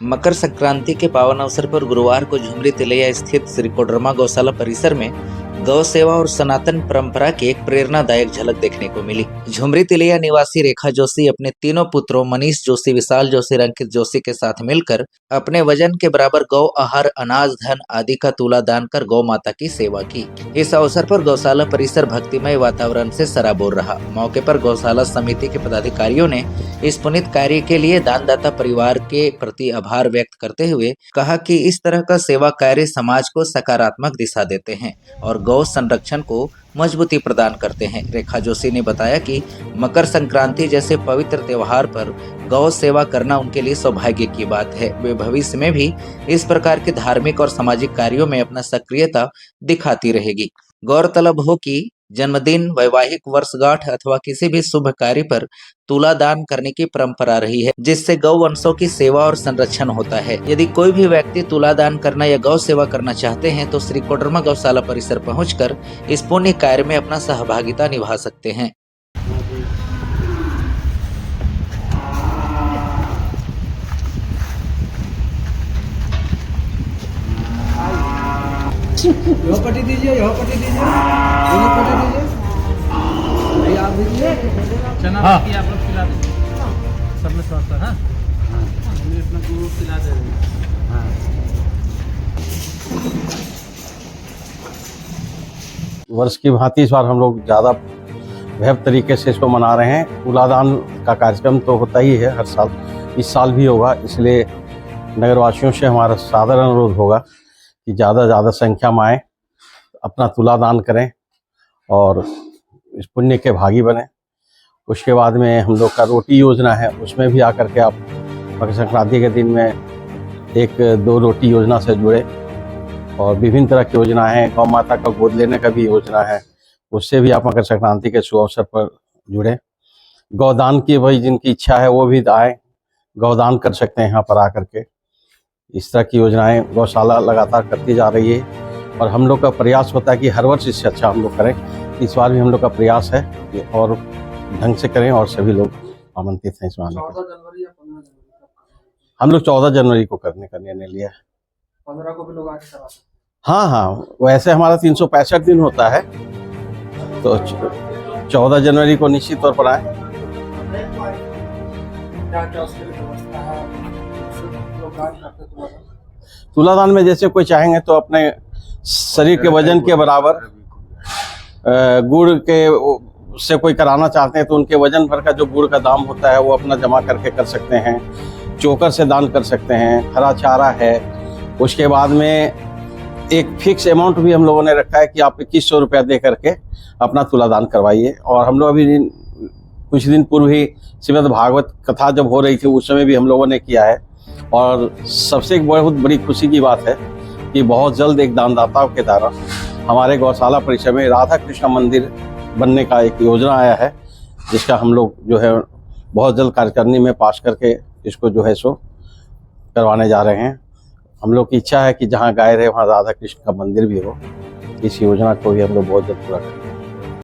मकर संक्रांति के पावन अवसर पर गुरुवार को झुमरी तिलैया स्थित श्री कोडरमा गौशाला परिसर में गौ सेवा और सनातन परंपरा की एक प्रेरणादायक झलक देखने को मिली। झुमरी तिलैया निवासी रेखा जोशी अपने तीनों पुत्रों मनीष जोशी, विशाल जोशी और अंकित जोशी के साथ मिलकर अपने वजन के बराबर गौ आहार, अनाज, धन आदि का तुला दान कर गौ माता की सेवा की। इस अवसर पर गौशाला परिसर भक्तिमय वातावरण से सराबोर रहा। मौके पर गौशाला समिति के पदाधिकारियों ने इस पुनीत कार्य के लिए दानदाता परिवार के प्रति आभार व्यक्त करते हुए कहा कि इस तरह का सेवा कार्य समाज को सकारात्मक दिशा देते हैं और गौ संरक्षण को मजबूती प्रदान करते हैं। रेखा जोशी ने बताया कि मकर संक्रांति जैसे पवित्र त्योहार पर गौ सेवा करना उनके लिए सौभाग्य की बात है। वे भविष्य में भी इस प्रकार के धार्मिक और सामाजिक कार्यों में अपना सक्रियता दिखाती रहेगी। गौरतलब हो कि जन्मदिन, वैवाहिक वर्षगांठ अथवा किसी भी शुभ कार्य पर तुला दान करने की परंपरा रही है, जिससे गौ वंशों की सेवा और संरक्षण होता है। यदि कोई भी व्यक्ति तुला दान करना या गौ सेवा करना चाहते हैं तो श्री कोडरमा गौशाला परिसर पहुंचकर इस पुण्य कार्य में अपना सहभागिता निभा सकते हैं। यह पट्टी दीजिए, यह पट्टी दीजिए, यह पट्टी दीजिए, भाई आप दीजिए। चना बाकी आप लोग खिला दें, सब में स्वास्थ्य। हाँ, हमने अपना गुरु खिला दे रहे हैं। हाँ, वर्ष की भांति इस बार हम लोग ज़्यादा भव्य तरीके से इसको मना रहे हैं। तुलादान का कार्यक्रम तो होता ही है हर साल, इस साल भी होगा। इसलिए नगरवासियों से हमारा सादर अनुरोध होगा कि ज़्यादा से ज़्यादा संख्या में आएँ, अपना तुलादान करें और इस पुण्य के भागी बने। उसके बाद में हम लोग का रोटी योजना है, उसमें भी आकर के आप मकर संक्रांति के दिन में 1-2 रोटी योजना से जुड़े। और विभिन्न तरह की योजना है, गौ माता का गोद लेने का भी योजना है, उससे भी आप मकर संक्रांति के शुभ अवसर पर जुड़े। गौदान की भाई जिनकी इच्छा है वो भी आए, गौदान कर सकते हैं यहाँ पर आकर के। इस तरह की योजनाएं गौशाला लगातार करती जा रही है और हम लोग का प्रयास होता है कि हर वर्ष इससे अच्छा हम लोग करें। इस बार भी हम लोग का प्रयास है कि और ढंग से करें और सभी लोग आमंत्रित हैं इसमें आने के। 14 जनवरी या 15 जनवरी हम लोग 14 जनवरी को करने का निर्णय लिया है। 15 को भी लोग आके करा सकते हाँ, वैसे हमारा 365 दिन होता है, तो 14 जनवरी को निश्चित तौर पर आए। हैं। क्या उसके लिए व्यवस्था है? लोग दान करते तुलादान में जैसे कोई चाहेंगे तो अपने शरीर के वजन के बराबर गुड़ के से कोई कराना चाहते हैं तो उनके वजन भर का जो गुड़ का दाम होता है वो अपना जमा करके कर सकते हैं। चोकर से दान कर सकते हैं, हरा चारा है। उसके बाद में एक फिक्स अमाउंट भी हम लोगों ने रखा है कि आप 2100 रुपया दे करके अपना तुलादान करवाइए। और हम लोग अभी कुछ दिन पूर्व ही श्रीमद् भागवत कथा जब हो रही थी उस समय भी हम लोगों ने किया है। और सबसे एक बहुत बड़ी खुशी की बात है कि बहुत जल्द एक दानदाताओं के द्वारा हमारे गौशाला परिसर में राधा कृष्ण मंदिर बनने का एक योजना आया है, जिसका हम लोग जो है बहुत जल्द कार्यकारिणी में पास करके इसको जो है सो करवाने जा रहे हैं। हम लोग की इच्छा है कि जहाँ गाय रहे वहाँ राधा कृष्ण का मंदिर भी हो। इस योजना को भी हम लोग बहुत जल्द पूरा करेंगे।